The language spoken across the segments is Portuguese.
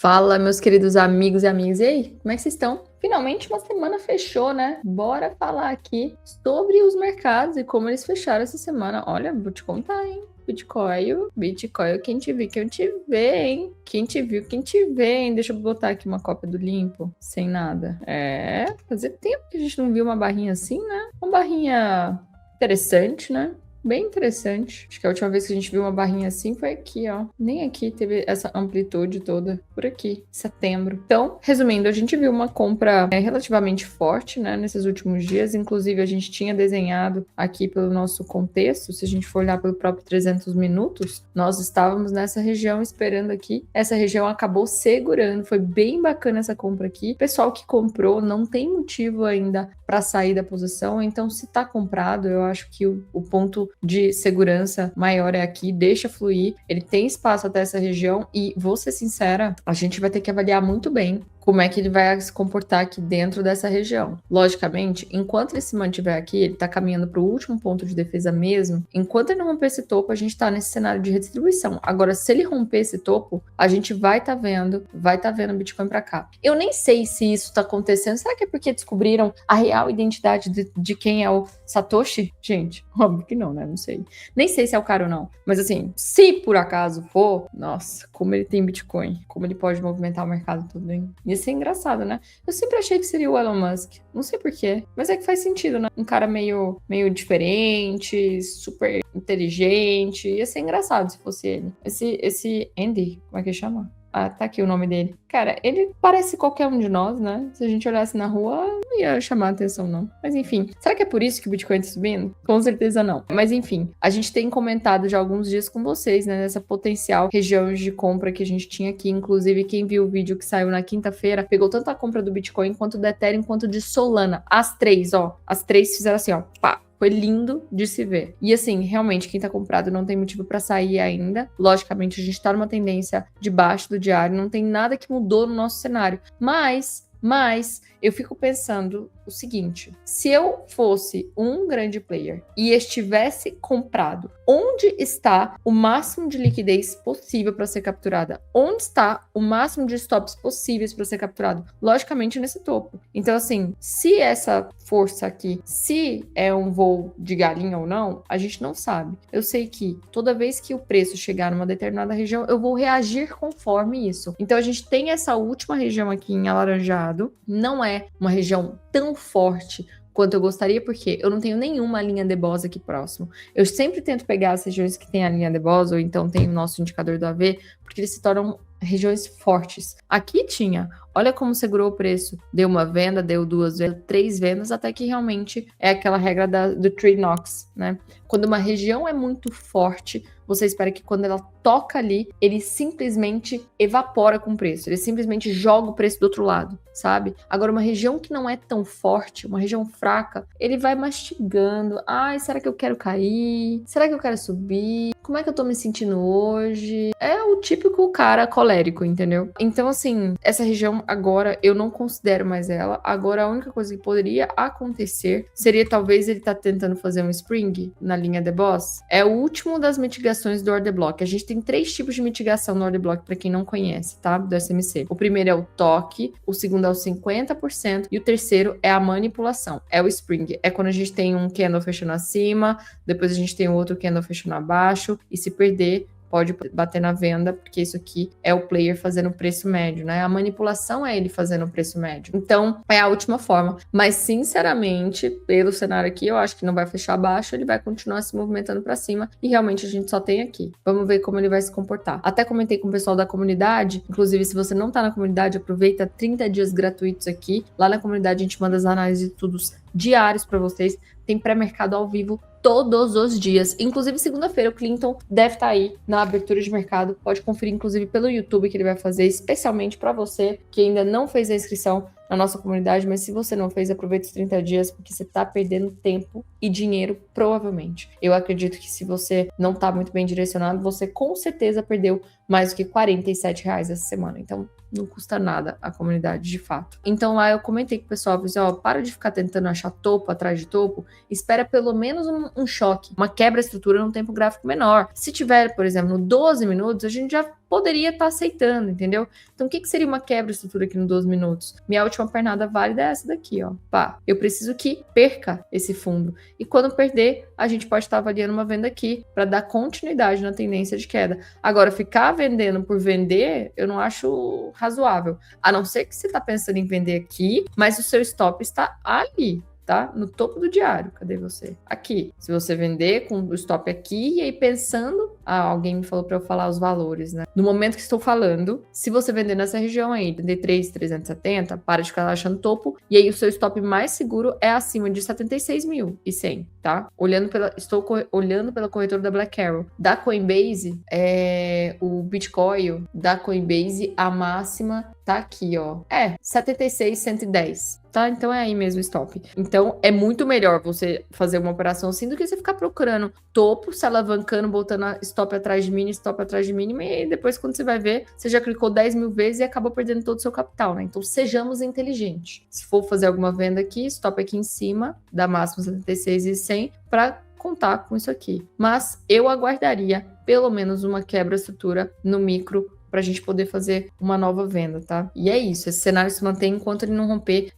Fala, meus queridos amigos e amigas. E aí, como é que vocês estão? Finalmente uma semana fechou, né? Bora falar aqui sobre os mercados e como eles fecharam essa semana. Olha, vou te contar, hein? Bitcoin, quem te viu, quem te vê, hein? Quem te viu, quem te vê, hein? Deixa eu botar aqui uma cópia do limpo, sem nada. Fazia tempo que a gente não viu uma barrinha assim, né? Uma barrinha interessante, né? Bem interessante. Acho que a última vez que a gente viu uma barrinha assim foi aqui, ó. Nem aqui teve essa amplitude toda. Por aqui, setembro. Então, resumindo, a gente viu uma compra relativamente forte, né, nesses últimos dias. Inclusive, a gente tinha desenhado aqui pelo nosso contexto. Se a gente for olhar pelo próprio 300 minutos, nós estávamos nessa região esperando aqui. Essa região acabou segurando. Foi bem bacana essa compra aqui. O pessoal que comprou não tem motivo ainda para sair da posição. Então, se tá comprado, eu acho que o ponto de segurança maior é aqui, deixa fluir, ele tem espaço até essa região e, vou ser sincera, a gente vai ter que avaliar muito bem como é que ele vai se comportar aqui dentro dessa região. Logicamente, enquanto ele se mantiver aqui, ele tá caminhando para o último ponto de defesa mesmo, enquanto ele não romper esse topo, a gente tá nesse cenário de redistribuição. Agora, se ele romper esse topo, a gente vai tá vendo o Bitcoin para cá. Eu nem sei se isso tá acontecendo, será que é porque descobriram a real identidade de quem é o Satoshi? Gente, óbvio que não, né? Não sei. Nem sei se é o cara ou não. Mas assim, se por acaso for, nossa, como ele tem Bitcoin, como ele pode movimentar o mercado todo, hein? Ia ser engraçado, né? Eu sempre achei que seria o Elon Musk. Não sei porquê. Mas é que faz sentido, né? Um cara meio diferente, super inteligente. Ia ser engraçado se fosse ele. Esse Andy, como é que chama? Ah, tá aqui o nome dele. Cara, ele parece qualquer um de nós, né? Se a gente olhasse na rua, não ia chamar a atenção, não. Mas enfim, será que é por isso que o Bitcoin tá subindo? Com certeza não. Mas enfim, a gente tem comentado já há alguns dias com vocês, né? Nessa potencial região de compra que a gente tinha aqui. Inclusive, quem viu o vídeo que saiu na quinta-feira, pegou tanto a compra do Bitcoin, quanto do Ethereum, quanto de Solana. As três, ó. As três fizeram assim, ó. Pá. Foi lindo de se ver. E assim, realmente, quem tá comprado não tem motivo pra sair ainda. Logicamente, a gente tá numa tendência de baixo do diário, não tem nada que mudou no nosso cenário. Mas eu fico pensando o seguinte: se eu fosse um grande player e estivesse comprado, onde está o máximo de liquidez possível para ser capturada? Onde está o máximo de stops possíveis para ser capturado? Logicamente nesse topo. Então assim, se essa força aqui, se é um voo de galinha ou não, a gente não sabe. Eu sei que toda vez que o preço chegar numa determinada região, eu vou reagir conforme isso. Então a gente tem essa última região aqui em alaranjado, não é uma região tão forte quanto eu gostaria, porque eu não tenho nenhuma linha de Bose aqui próximo. Eu sempre tento pegar as regiões que tem a linha de Bose, ou então tem o nosso indicador do AV, porque eles se tornam regiões fortes. Aqui tinha, olha como segurou o preço. Deu uma venda, deu duas vendas, três vendas, até que realmente é aquela regra do Tree Knox, né? Quando uma região é muito forte, você espera que quando ela toca ali, ele simplesmente evapora com o preço. Ele simplesmente joga o preço do outro lado, sabe? Agora, uma região que não é tão forte, uma região fraca, ele vai mastigando. Ai, será que eu quero cair? Será que eu quero subir? Como é que eu tô me sentindo hoje? É o típico cara colérico, entendeu? Então, assim, essa região agora eu não considero mais ela. Agora, a única coisa que poderia acontecer seria talvez ele tá tentando fazer um spring na linha de Boss. É o último das mitigações do order block. A gente tem 3 tipos de mitigação no order block, para quem não conhece, tá? Do SMC. O primeiro é o toque, o segundo é o 50% e o terceiro é a manipulação. É o spring. É quando a gente tem um candle fechando acima, depois a gente tem o outro candle fechando abaixo, e se perder, pode bater na venda, porque isso aqui é o player fazendo o preço médio, né? A manipulação é ele fazendo o preço médio. Então, é a última forma. Mas, sinceramente, pelo cenário aqui, eu acho que não vai fechar abaixo, ele vai continuar se movimentando para cima, e realmente a gente só tem aqui. Vamos ver como ele vai se comportar. Até comentei com o pessoal da comunidade, inclusive, se você não tá na comunidade, aproveita 30 dias gratuitos aqui. Lá na comunidade a gente manda as análises de estudos diários para vocês. Tem pré-mercado ao vivo todos os dias. Inclusive, segunda-feira, o Clinton deve estar aí na abertura de mercado. Pode conferir, inclusive, pelo YouTube, que ele vai fazer especialmente para você que ainda não fez a inscrição na nossa comunidade. Mas se você não fez, aproveita os 30 dias, porque você tá perdendo tempo e dinheiro, provavelmente. Eu acredito que se você não tá muito bem direcionado, você com certeza perdeu mais do que R$47 essa semana. Então, não custa nada a comunidade, de fato. Então, lá eu comentei com o pessoal, falei, ó, para de ficar tentando achar topo atrás de topo, espera pelo menos um choque, uma quebra de estrutura num tempo gráfico menor. Se tiver, por exemplo, no 12 minutos, a gente já poderia estar aceitando, entendeu? Então, o que seria uma quebra-estrutura aqui no 12 minutos? Minha última pernada válida é essa daqui, ó. Pá, eu preciso que perca esse fundo. E quando perder, a gente pode estar avaliando uma venda aqui para dar continuidade na tendência de queda. Agora, ficar vendendo por vender, eu não acho razoável. A não ser que você está pensando em vender aqui, mas o seu stop está ali, tá? No topo do diário. Cadê você? Aqui. Se você vender com o stop aqui e aí pensando... alguém me falou para eu falar os valores, né? No momento que estou falando, se você vender nessa região aí, 33.370, para de ficar achando topo, e aí o seu stop mais seguro é acima de 76.100, tá? Estou olhando pela corretora da Black Arrow. Da Coinbase, o Bitcoin da Coinbase, a máxima tá aqui, ó. 76.110. Tá? Então é aí mesmo o stop. Então é muito melhor você fazer uma operação assim do que você ficar procurando topo, se alavancando, botando stop atrás de mínimo, stop atrás de mínimo, e aí depois quando você vai ver, você já clicou 10 mil vezes e acabou perdendo todo o seu capital, né? Então sejamos inteligentes. Se for fazer alguma venda aqui, stop aqui em cima, da máxima 76.100, para contar com isso aqui. Mas eu aguardaria pelo menos uma quebra-estrutura no micro para a gente poder fazer uma nova venda, tá? E é isso, esse cenário se mantém enquanto ele não romper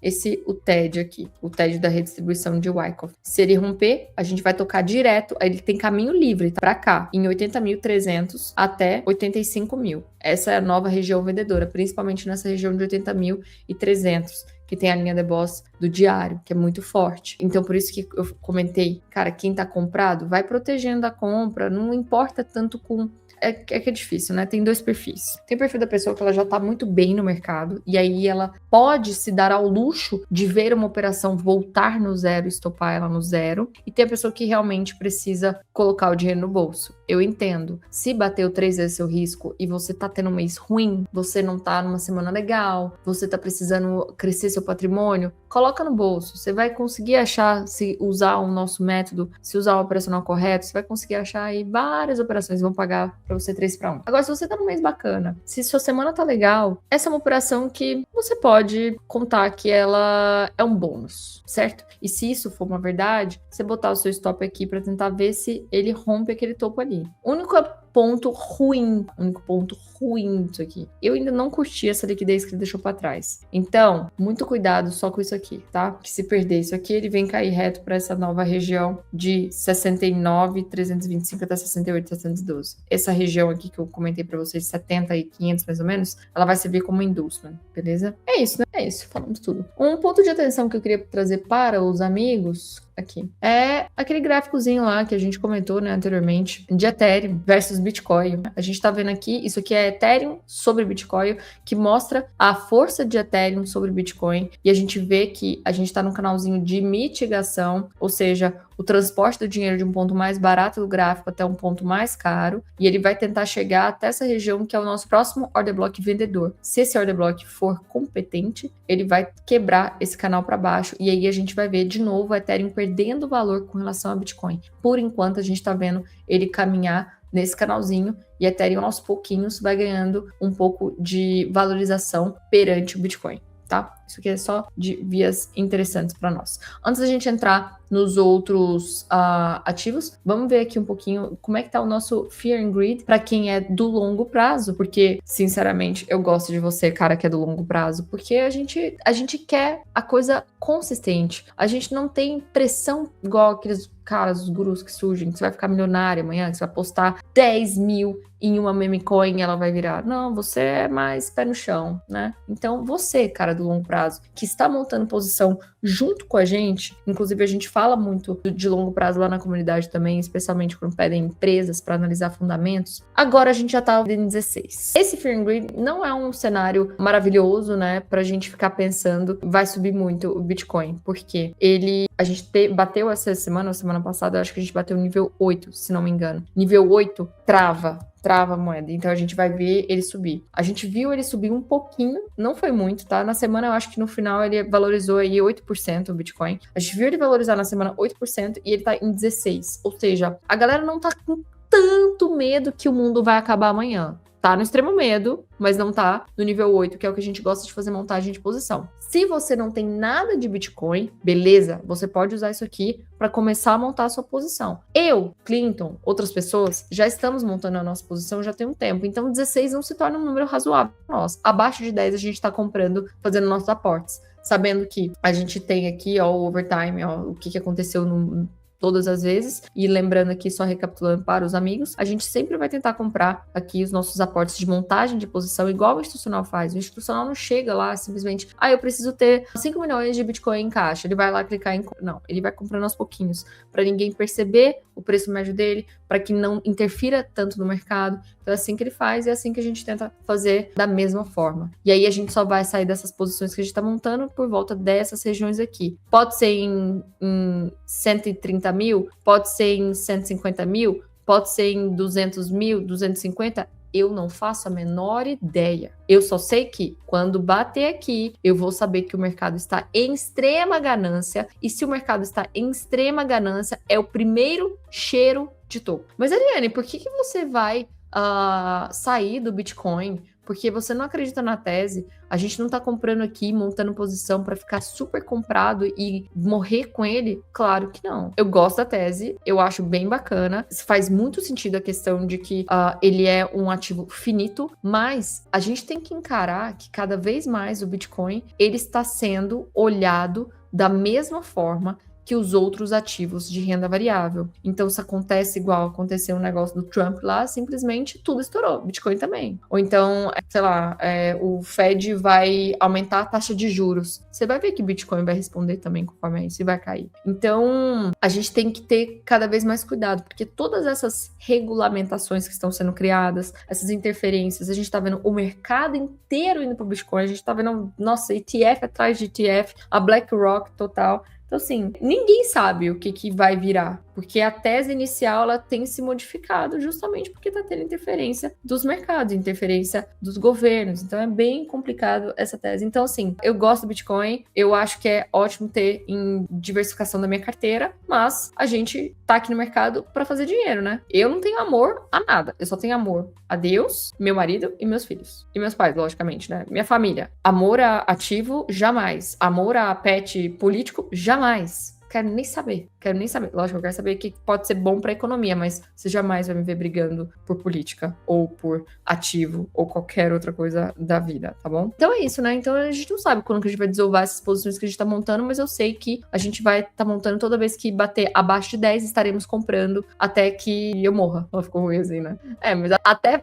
o TED aqui, o TED da redistribuição de Wyckoff. Se ele romper, a gente vai tocar direto, ele tem caminho livre para cá, em 80.300 até 85.000. Essa é a nova região vendedora, principalmente nessa região de 80.300. Que tem a linha de boss do diário, que é muito forte. Então, por isso que eu comentei, cara, quem tá comprado, vai protegendo a compra, não importa tanto com... É que é difícil, né? Tem dois perfis. Tem o perfil da pessoa que ela já tá muito bem no mercado, e aí ela pode se dar ao luxo de ver uma operação voltar no zero, estopar ela no zero, e tem a pessoa que realmente precisa colocar o dinheiro no bolso. Eu entendo. Se bateu 3 vezes seu risco e você tá tendo um mês ruim, você não tá numa semana legal, você tá precisando crescer seu patrimônio, coloca no bolso. Você vai conseguir achar, se usar o nosso método, se usar o operacional correto, você vai conseguir achar aí várias operações que vão pagar para você 3-1. Agora, se você tá num mês bacana, se sua semana tá legal, essa é uma operação que você pode contar que ela é um bônus, certo? E se isso for uma verdade, você botar o seu stop aqui para tentar ver se ele rompe aquele topo ali. O único ponto ruim disso aqui. Eu ainda não curti essa liquidez que ele deixou para trás. Então, muito cuidado só com isso aqui, tá? Que se perder isso aqui, ele vem cair reto para essa nova região de 69.325 até 68.712. Essa região aqui que eu comentei para vocês, 70 e 500 mais ou menos, ela vai servir como inducement, beleza? É isso, né? É isso, falamos tudo. Um ponto de atenção que eu queria trazer para os amigos aqui é aquele gráficozinho lá que a gente comentou, né, anteriormente, de Ethereum versus Bitcoin. A gente tá vendo aqui, isso aqui é Ethereum sobre Bitcoin, que mostra a força de Ethereum sobre Bitcoin, e a gente vê que a gente tá num canalzinho de mitigação, ou seja, o transporte do dinheiro de um ponto mais barato do gráfico até um ponto mais caro, e ele vai tentar chegar até essa região que é o nosso próximo order block vendedor. Se esse order block for competente, ele vai quebrar esse canal para baixo, e aí a gente vai ver de novo o Ethereum perdendo valor com relação a Bitcoin. Por enquanto, a gente está vendo ele caminhar nesse canalzinho, e Ethereum aos pouquinhos vai ganhando um pouco de valorização perante o Bitcoin, tá? Isso aqui é só de vias interessantes para nós. Antes da gente entrar nos outros ativos, vamos ver aqui um pouquinho como é que tá o nosso Fear and Greed para quem é do longo prazo, porque, sinceramente, eu gosto de você, cara, que é do longo prazo, porque a gente quer a coisa consistente. A gente não tem pressão igual aqueles caras, os gurus que surgem, que você vai ficar milionário amanhã, que você vai postar 10 mil em uma meme coin e ela vai virar. Não, você é mais pé no chão, né? Então, você, cara do longo prazo, que está montando posição junto com a gente, inclusive a gente fala muito de longo prazo lá na comunidade também, especialmente quando pedem empresas para analisar fundamentos, agora a gente já tá em 16. Esse Fear and Greed não é um cenário maravilhoso, né, pra gente ficar pensando, vai subir muito o Bitcoin, porque a gente bateu essa semana, ou semana passada, eu acho que a gente bateu o nível 8, se não me engano. Nível 8 trava a moeda, então a gente vai ver ele subir. A gente viu ele subir um pouquinho, não foi muito, tá? Na semana eu acho que no final ele valorizou aí 8% o Bitcoin. A gente viu ele valorizar na semana 8% e ele tá em 16%. Ou seja, a galera não tá com tanto medo que o mundo vai acabar amanhã. tá no extremo medo, mas não tá no nível 8, que é o que a gente gosta de fazer montagem de posição. Se você não tem nada de Bitcoin, beleza, você pode usar isso aqui para começar a montar a sua posição. Eu, Clinton, outras pessoas, já estamos montando a nossa posição já tem um tempo, então 16 não se torna um número razoável para nós. Abaixo de 10 a gente está comprando, fazendo nossos aportes, sabendo que a gente tem aqui, ó, o overtime, ó, o que aconteceu todas as vezes, e lembrando aqui, só recapitulando para os amigos, a gente sempre vai tentar comprar aqui os nossos aportes de montagem de posição, igual o institucional faz. O institucional não chega lá simplesmente, eu preciso ter 5 milhões de Bitcoin em caixa, ele vai lá clicar em... Não, ele vai comprando aos pouquinhos, para ninguém perceber o preço médio dele, para que não interfira tanto no mercado. Então é assim que ele faz e é assim que a gente tenta fazer da mesma forma. E aí a gente só vai sair dessas posições que a gente está montando por volta dessas regiões aqui. Pode ser em 130 mil, pode ser em 150 mil, pode ser em 200 mil, 250. Eu não faço a menor ideia. Eu só sei que quando bater aqui, eu vou saber que o mercado está em extrema ganância. E se o mercado está em extrema ganância, é o primeiro cheiro de topo. Mas, Ariane, por que você vai sair do Bitcoin? Porque você não acredita na tese. A gente não tá comprando aqui, montando posição para ficar super comprado e morrer com ele? Claro que não. Eu gosto da tese, eu acho bem bacana. Faz muito sentido a questão de que ele é um ativo finito, mas a gente tem que encarar que cada vez mais o Bitcoin, ele está sendo olhado da mesma forma que os outros ativos de renda variável. Então, se acontece igual aconteceu um negócio do Trump lá, simplesmente tudo estourou. Bitcoin também. Ou então, sei lá, o Fed vai aumentar a taxa de juros. Você vai ver que Bitcoin vai responder também conforme isso e vai cair. Então, a gente tem que ter cada vez mais cuidado, porque todas essas regulamentações que estão sendo criadas, essas interferências, a gente tá vendo o mercado inteiro indo pro Bitcoin, a gente tá vendo, nossa, ETF atrás de ETF, a BlackRock total. Então, assim, ninguém sabe o que vai virar, porque a tese inicial ela tem se modificado justamente porque está tendo interferência dos mercados, interferência dos governos. Então, é bem complicado essa tese. Então, assim, eu gosto do Bitcoin, eu acho que é ótimo ter em diversificação da minha carteira, mas a gente tá aqui no mercado para fazer dinheiro, né? Eu não tenho amor a nada, eu só tenho amor a Deus, meu marido e meus filhos. E meus pais, logicamente, né? Minha família. Amor a ativo, jamais. Amor a pet político, jamais. Quero nem saber. Lógico, eu quero saber o que pode ser bom para a economia, mas você jamais vai me ver brigando por política ou por ativo ou qualquer outra coisa da vida, tá bom? Então é isso, né? Então a gente não sabe quando que a gente vai desovar essas posições que a gente tá montando, mas eu sei que a gente vai tá montando toda vez que bater abaixo de 10, estaremos comprando até que eu morra. Ela ficou ruim assim, né? Mas até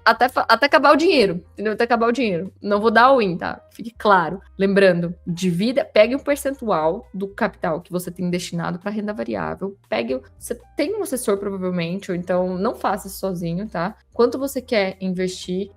acabar o dinheiro, entendeu? Até acabar o dinheiro. Não vou dar all-in, tá? Fique claro. Lembrando, divida, pegue um percentual do capital que você tem destinado para renda variável. Você tem um assessor provavelmente, ou então não faça isso sozinho, tá? Quanto você quer investir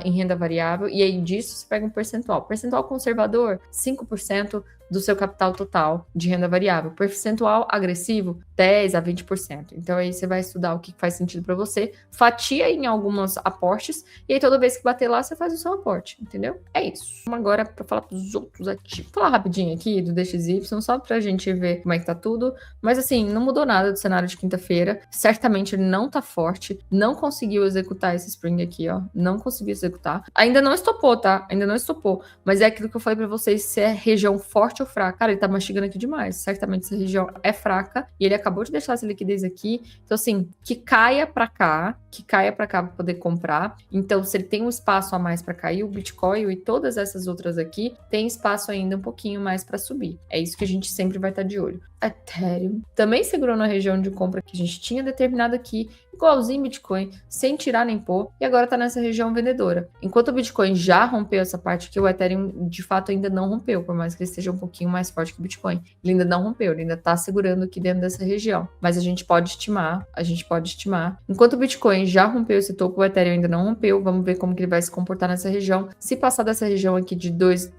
em renda variável, e aí disso você pega um percentual. Percentual conservador, 5% do seu capital total de renda variável. Percentual agressivo, 10 a 20%. Então aí você vai estudar o que faz sentido para você, fatia em alguns aportes, e aí toda vez que bater lá, você faz o seu aporte, entendeu? É isso. Vamos agora para falar dos outros ativos. Vou falar rapidinho aqui do DXY, só pra gente ver como é que tá tudo. Mas assim, não mudou nada do cenário de quinta-feira. Certamente ele não tá forte, não conseguiu executar esse spring aqui, ó. Não conseguiu executar. Ainda não estopou, tá? Ainda não estopou. Mas é aquilo que eu falei pra vocês, se é região forte ou fraca. Cara, ele tá mastigando aqui demais. Certamente essa região é fraca e ele acabou de deixar essa liquidez aqui. Então, assim, que caia pra cá pra poder comprar. Então, se ele tem um espaço a mais pra cair, o Bitcoin e todas essas outras aqui, tem espaço ainda um pouquinho mais pra subir. É isso que a gente sempre vai estar de olho. Ethereum também segurou na região de compra que a gente tinha determinado aqui, igualzinho Bitcoin, sem tirar nem pôr, e agora tá nessa região vendedora. Enquanto o Bitcoin já rompeu essa parte aqui, o Ethereum de fato ainda não rompeu, por mais que ele esteja um pouquinho mais forte que o Bitcoin. Ele ainda não rompeu, ele ainda tá segurando aqui dentro dessa região. Mas a gente pode estimar. Enquanto o Bitcoin já rompeu esse topo, o Ethereum ainda não rompeu. Vamos ver como que ele vai se comportar nessa região. Se passar dessa região aqui de 2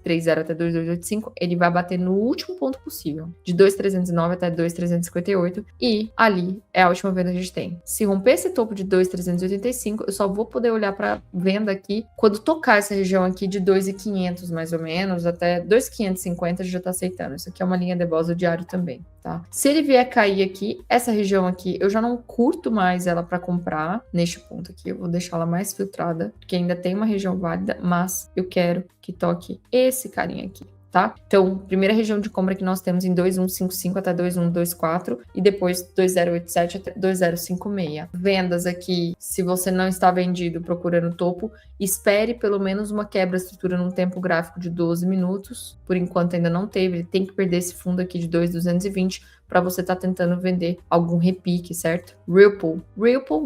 2.330 até 2.285, ele vai bater no último ponto possível, de 2.309 até 2.358, e ali é a última venda que a gente tem. Se romper esse topo de 2.385, eu só vou poder olhar para venda aqui quando tocar essa região aqui de 2.500 mais ou menos, até 2.550 já tá aceitando. Isso aqui é uma linha de Boswell diário também, tá? Se ele vier cair aqui, essa região aqui, eu já não curto mais ela para comprar neste ponto aqui. Eu vou deixar ela mais filtrada, porque ainda tem uma região válida, mas eu quero que toque esse carinha aqui. Tá? Então, primeira região de compra que nós temos em 2.155 até 2.124 e depois 2.087 até 2.056. Vendas aqui, se você não está vendido procurando topo, espere pelo menos uma quebra de estrutura num tempo gráfico de 12 minutos. Por enquanto ainda não teve, ele tem que perder esse fundo aqui de 2.220 para você estar tentando vender algum repique, certo? Ripple,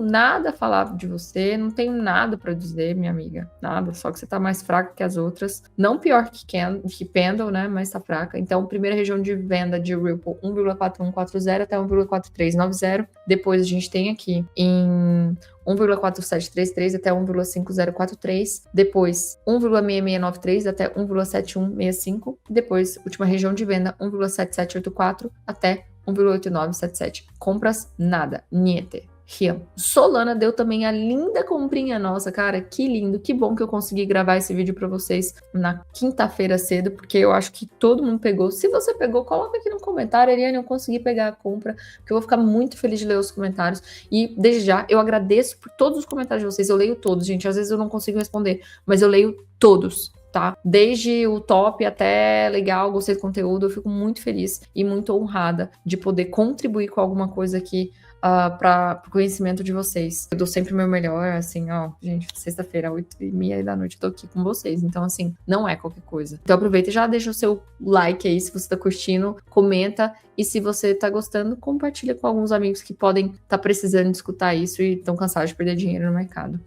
nada a falar de você, não tenho nada para dizer, minha amiga, nada, só que você tá mais fraca que as outras, não pior que Pendle, né, mas tá fraca. Então, primeira região de venda de Ripple, 1,4140 até 1,4390, depois a gente tem aqui em 1,4733 até 1,5043, depois 1,6693 até 1,7165, depois última região de venda 1,7784 até 1,8977. Compras nada, niente. Rio. Solana deu também a linda comprinha nossa, cara, que lindo, que bom que eu consegui gravar esse vídeo pra vocês na quinta-feira cedo, porque eu acho que todo mundo pegou. Se você pegou, coloca aqui no comentário, Ariane, eu consegui pegar a compra, porque eu vou ficar muito feliz de ler os comentários, e desde já, eu agradeço por todos os comentários de vocês, eu leio todos, gente, às vezes eu não consigo responder, mas eu leio todos. Tá? Desde o top até legal, gostei do conteúdo, eu fico muito feliz e muito honrada de poder contribuir com alguma coisa aqui para o conhecimento de vocês. Eu dou sempre o meu melhor, assim, ó, gente, sexta-feira, 8h30 da noite, eu tô aqui com vocês, então, assim, não é qualquer coisa. Então, aproveita e já deixa o seu like aí, se você tá curtindo, comenta, e se você tá gostando, compartilha com alguns amigos que podem estar precisando de escutar isso e estão cansados de perder dinheiro no mercado.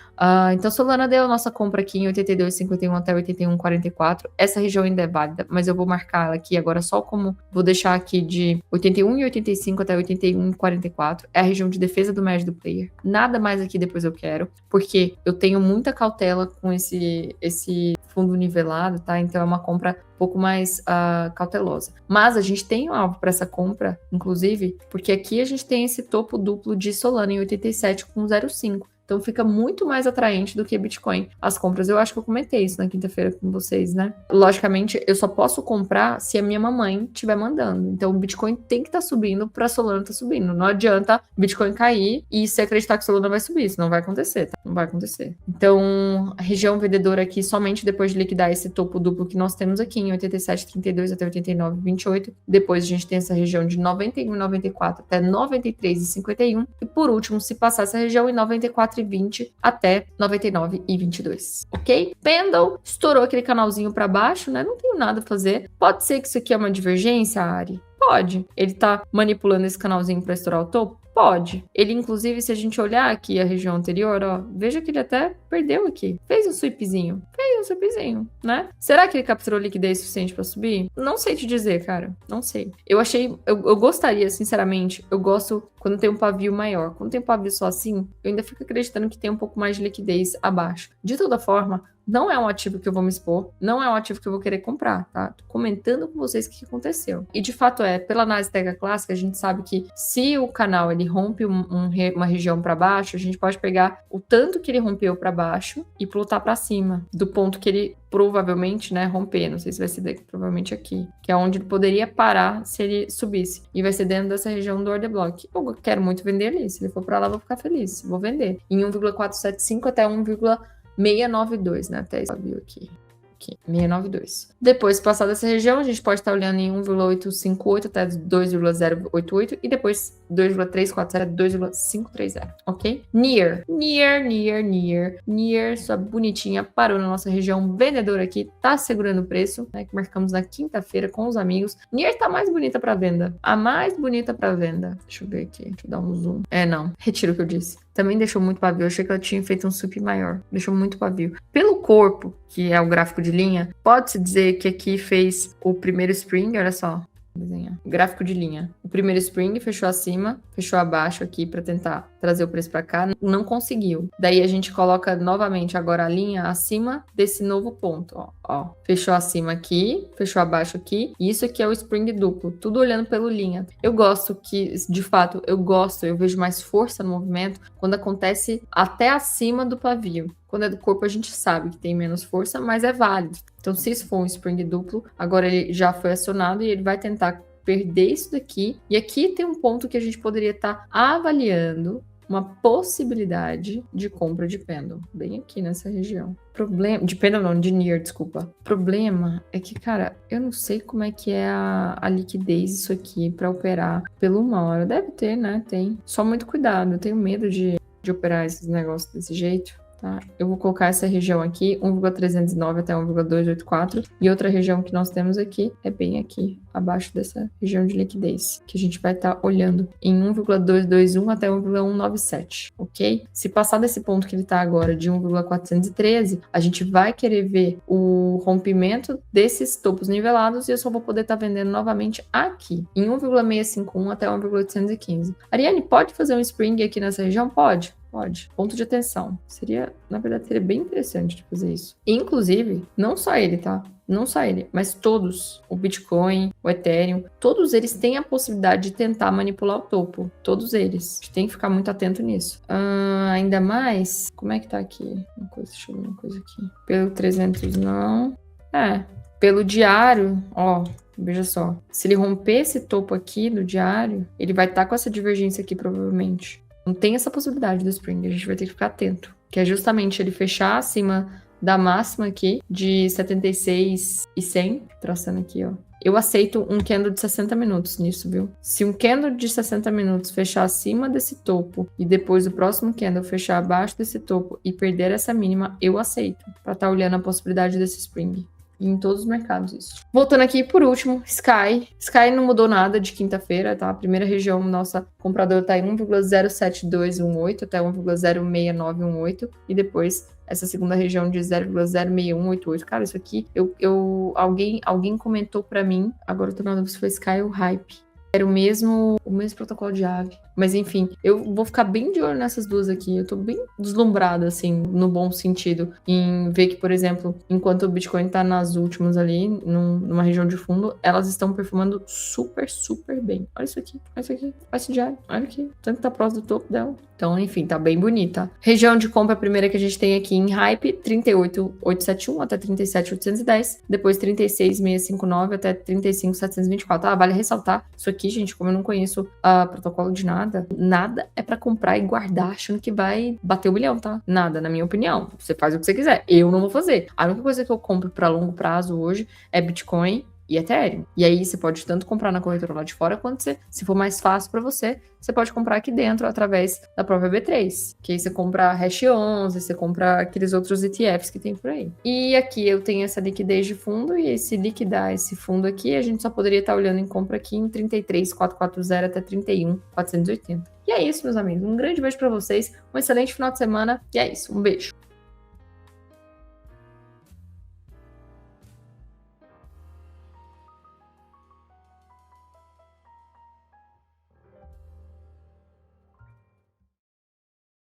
Então, Solana deu a nossa compra aqui em 82,51 até 81,44. Essa região ainda é válida, mas eu vou marcar ela aqui agora só como... Vou deixar aqui de 81,85 até 81,44. É a região de defesa do médio do player. Nada mais aqui depois eu quero, porque eu tenho muita cautela com esse fundo nivelado, tá? Então é uma compra um pouco mais cautelosa. Mas a gente tem um alvo para essa compra, inclusive, porque aqui a gente tem esse topo duplo de Solana em 87,05. Então fica muito mais atraente do que Bitcoin. As compras, eu acho que eu comentei isso na quinta-feira com vocês, né? Logicamente, eu só posso comprar se a minha mamãe estiver mandando. Então o Bitcoin tem que estar subindo para a Solana estar subindo. Não adianta Bitcoin cair e você acreditar que a Solana vai subir. Isso não vai acontecer, tá? Não vai acontecer. Então, a região vendedora aqui, somente depois de liquidar esse topo duplo que nós temos aqui em 87,32 até 89,28. Depois a gente tem essa região de 91,94 até 93,51. E por último, se passar essa região em 94,20 até 99,22, ok? Pendle estourou aquele canalzinho para baixo, né? Não tenho nada a fazer. Pode ser que isso aqui é uma divergência, Ari? Pode. Ele tá manipulando esse canalzinho para estourar o topo? Pode. Ele, inclusive, se a gente olhar aqui a região anterior, ó, veja que ele até perdeu aqui. Fez um sweepzinho, né? Será que ele capturou liquidez suficiente para subir? Não sei te dizer, cara. Não sei. Eu gostaria, sinceramente, eu gosto quando tem um pavio maior. Quando tem um pavio só assim, eu ainda fico acreditando que tem um pouco mais de liquidez abaixo. De toda forma, não é um ativo que eu vou me expor, não é um ativo que eu vou querer comprar, tá? Tô comentando com vocês o que aconteceu. E de fato pela análise técnica clássica, a gente sabe que se o canal ele rompe uma região para baixo, a gente pode pegar o tanto que ele rompeu para baixo e plotar para cima, do ponto que ele provavelmente, né, romper, não sei se vai ser daqui, provavelmente aqui, que é onde ele poderia parar se ele subisse, e vai ser dentro dessa região do order block. Eu quero muito vender ali, se ele for para lá, eu vou ficar feliz, vou vender. Em 1,475 até 1,692, né, até isso viu aqui. 692. Depois, passada essa região, a gente pode estar olhando em 1,858 até 2,088 e depois 2,340 até 2,530, ok? Near, sua bonitinha, parou na nossa região vendedora aqui, tá segurando o preço, né, que marcamos na quinta-feira com os amigos. Near tá mais bonita para venda, a mais bonita para venda. Deixa eu ver aqui, deixa eu dar um zoom. Não, retiro o que eu disse. Também deixou muito pavio, eu achei que ela tinha feito um sweep maior, deixou muito pavio. Pelo corpo, que é o gráfico de linha, pode-se dizer que aqui fez o primeiro spring, olha só. desenhar. Gráfico de linha. O primeiro spring fechou acima, fechou abaixo aqui para tentar trazer o preço para cá, não conseguiu. Daí a gente coloca novamente agora a linha acima desse novo ponto, ó. Fechou acima aqui, fechou abaixo aqui, e isso aqui é o spring duplo, tudo olhando pelo linha. Eu gosto que, de fato, eu vejo mais força no movimento quando acontece até acima do pavio. Quando é do corpo, a gente sabe que tem menos força, mas é válido. Então, se isso for um spring duplo, agora ele já foi acionado e ele vai tentar perder isso daqui. E aqui tem um ponto que a gente poderia estar avaliando uma possibilidade de compra de pêndulo, bem aqui nessa região. De pêndulo não, de near, desculpa. Problema é que, cara, eu não sei como é que é a liquidez isso aqui para operar pelo 1 hora. Deve ter, né? Tem. Só muito cuidado, eu tenho medo de operar esses negócios desse jeito. Tá? Eu vou colocar essa região aqui, 1,309 até 1,284, e outra região que nós temos aqui é bem aqui, abaixo dessa região de liquidez, que a gente vai estar olhando em 1,221 até 1,197, ok? Se passar desse ponto que ele está agora, de 1,413, a gente vai querer ver o rompimento desses topos nivelados e eu só vou poder estar vendendo novamente aqui, em 1,651 até 1,815. Ariane, pode fazer um spring aqui nessa região? Pode. Pode. Ponto de atenção. Na verdade, seria bem interessante de fazer isso. Inclusive, não só ele, tá? Não só ele, mas todos, o Bitcoin, o Ethereum, todos eles têm a possibilidade de tentar manipular o topo. Todos eles. A gente tem que ficar muito atento nisso. Ainda mais, como é que tá aqui? Deixa eu ver uma coisa aqui. Pelo 300 não. Pelo diário, ó, veja só. Se ele romper esse topo aqui do diário, ele vai estar com essa divergência aqui provavelmente. Não tem essa possibilidade do spring, a gente vai ter que ficar atento. Que é justamente ele fechar acima da máxima aqui de 76 e 100, traçando aqui, ó. Eu aceito um candle de 60 minutos nisso, viu? Se um candle de 60 minutos fechar acima desse topo e depois o próximo candle fechar abaixo desse topo e perder essa mínima, eu aceito. Pra estar olhando a possibilidade desse spring. Em todos os mercados, isso. Voltando aqui, por último, Sky. Sky não mudou nada de quinta-feira, tá? A primeira região, nossa compradora tá em 1,07218 até 1,06918. E depois, essa segunda região de 0,06188. Cara, isso aqui, alguém comentou pra mim, agora eu tô na dúvida se foi Sky ou Hype. Era o mesmo protocolo de ave. Mas enfim, eu vou ficar bem de olho nessas duas aqui. Eu tô bem deslumbrada, assim, no bom sentido, em ver que, por exemplo, enquanto o Bitcoin tá nas últimas ali, numa região de fundo, elas estão performando super, super bem. Olha isso aqui, olha isso aqui, olha esse diário, olha aqui, tanto que tá próximo do topo dela. Então, enfim, tá bem bonita. Região de compra, a primeira que a gente tem aqui em Hype, 38.871 até 37.810, depois 36.659 até 35.724. Vale ressaltar, isso aqui, gente, como eu não conheço protocolo de nada é pra comprar e guardar achando que vai bater 1 milhão, tá? Nada, na minha opinião. Você faz o que você quiser. Eu não vou fazer. A única coisa que eu compro pra longo prazo hoje é Bitcoin e Ethereum. E aí você pode tanto comprar na corretora lá de fora, quanto se for mais fácil para você, você pode comprar aqui dentro através da própria B3. Que aí você compra a Hash 11, você compra aqueles outros ETFs que tem por aí. E aqui eu tenho essa liquidez de fundo, e se liquidar esse fundo aqui, a gente só poderia estar olhando em compra aqui em 33.440 até 31.480. E é isso, meus amigos. Um grande beijo para vocês, um excelente final de semana, e é isso. Um beijo.